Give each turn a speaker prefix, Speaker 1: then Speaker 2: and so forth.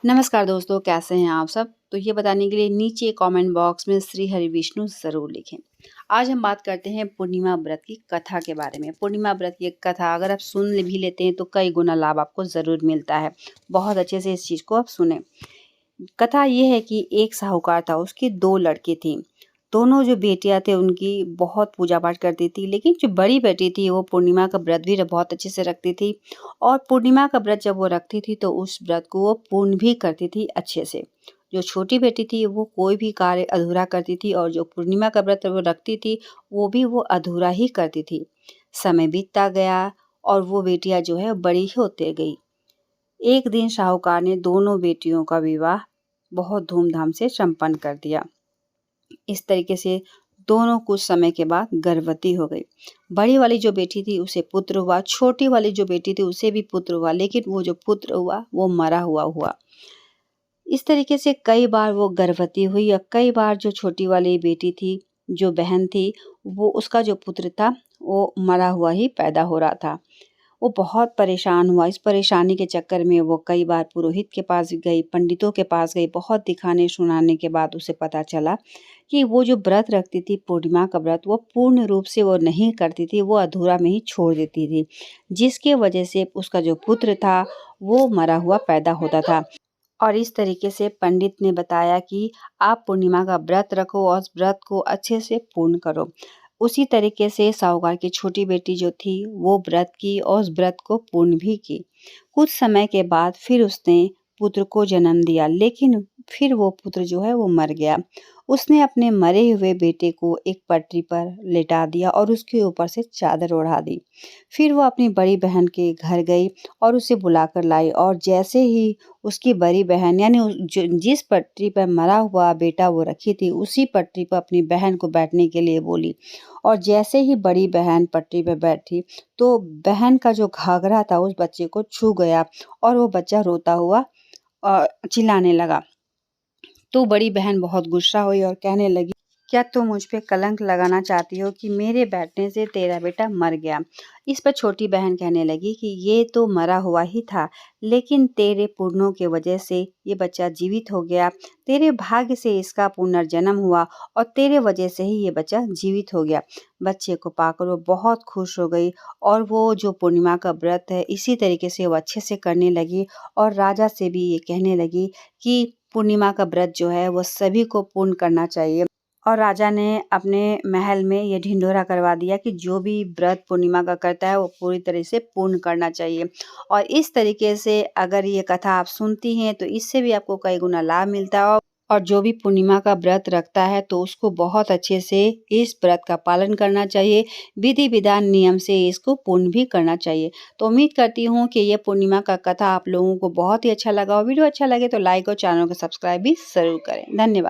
Speaker 1: नमस्कार दोस्तों, कैसे हैं आप सब? तो ये बताने के लिए नीचे कमेंट बॉक्स में श्री हरि विष्णु ज़रूर लिखें। आज हम बात करते हैं पूर्णिमा व्रत की कथा के बारे में। पूर्णिमा व्रत की एक कथा अगर आप सुन भी लेते हैं तो कई गुना लाभ आपको ज़रूर मिलता है। बहुत अच्छे से इस चीज़ को आप सुने। कथा ये है कि एक साहूकार था, उसकी 2 लड़की थीं। दोनों जो बेटियाँ थे उनकी बहुत पूजा पाठ करती थी, लेकिन जो बड़ी बेटी थी वो पूर्णिमा का व्रत भी बहुत अच्छे से रखती थी और पूर्णिमा का व्रत जब वो रखती थी तो उस व्रत को वो पूर्ण भी करती थी अच्छे से। जो छोटी बेटी थी वो कोई भी कार्य अधूरा करती थी और जो पूर्णिमा का व्रत वो रखती थी वो भी वो अधूरा ही करती थी। समय बीतता गया और वो बेटियाँ जो है बड़ी ही होते गई। एक दिन साहूकार ने दोनों बेटियों का विवाह बहुत धूमधाम से संपन्न कर दिया। इस तरीके से दोनों कुछ समय के बाद गर्भवती हो गई। बड़ी वाली जो बेटी थी उसे पुत्र हुआ, छोटी वाली जो बेटी थी उसे भी पुत्र हुआ, लेकिन वो जो पुत्र हुआ वो मरा हुआ हुआ। इस तरीके से कई बार वो गर्भवती हुई और कई बार जो छोटी वाली बेटी थी, जो बहन थी, वो उसका जो पुत्र था वो मरा हुआ ही पैदा हो रहा था। वो बहुत परेशान हुआ। इस परेशानी के चक्कर में वो कई बार पुरोहित के पास गई, पंडितों के पास गई। बहुत दिखाने सुनाने के बाद उसे पता चला कि वो जो व्रत रखती थी पूर्णिमा का व्रत, वो पूर्ण रूप से वो नहीं करती थी, वो अधूरा में ही छोड़ देती थी, जिसके वजह से उसका जो पुत्र था वो मरा हुआ पैदा होता था। और इस तरीके से पंडित ने बताया कि आप पूर्णिमा का व्रत रखो और उस व्रत को अच्छे से पूर्ण करो। उसी तरीके से साहूकार की छोटी बेटी जो थी वो व्रत की और उस व्रत को पूर्ण भी की। कुछ समय के बाद फिर उसने पुत्र को जन्म दिया, लेकिन फिर वो पुत्र जो है वो मर गया। उसने अपने मरे हुए बेटे को एक पटरी पर लेटा दिया और उसके ऊपर से चादर ओढ़ा दी। फिर वो अपनी बड़ी बहन के घर गई और उसे बुलाकर लाई और जैसे ही उसकी बड़ी बहन यानी जिस पटरी पर मरा हुआ बेटा वो रखी थी उसी पटरी पर अपनी बहन को बैठने के लिए बोली और जैसे ही बड़ी बहन पटरी पर बैठी तो बहन का जो घाघरा था उस बच्चे को छू गया और वो बच्चा रोता हुआ चिल्लाने लगा। तो बड़ी बहन बहुत गुस्सा हुई और कहने लगी, क्या तुम मुझ पे कलंक लगाना चाहती हो कि मेरे बैठने से तेरा बेटा मर गया? इस पर छोटी बहन कहने लगी कि ये तो मरा हुआ ही था, लेकिन तेरे पुण्यों की वजह से ये बच्चा जीवित हो गया। तेरे भाग्य से इसका पुनर्जन्म हुआ और तेरे वजह से ही ये बच्चा जीवित हो गया। बच्चे को पाकर वो बहुत खुश हो गई और वो जो पूर्णिमा का व्रत है इसी तरीके से वो अच्छे से करने लगी और राजा से भी ये कहने लगी कि पूर्णिमा का व्रत जो है वो सभी को पूर्ण करना चाहिए। और राजा ने अपने महल में ये ढिंढोरा करवा दिया कि जो भी व्रत पूर्णिमा का करता है वो पूरी तरह से पूर्ण करना चाहिए। और इस तरीके से अगर ये कथा आप सुनती हैं तो इससे भी आपको कई गुना लाभ मिलता है और जो भी पूर्णिमा का व्रत रखता है तो उसको बहुत अच्छे से इस व्रत का पालन करना चाहिए, विधि विधान नियम से इसको पूर्ण भी करना चाहिए। तो उम्मीद करती हूँ कि ये पूर्णिमा का कथा आप लोगों को बहुत ही अच्छा लगा और वीडियो अच्छा लगे तो लाइक और चैनल को सब्सक्राइब भी ज़रूर करें। धन्यवाद।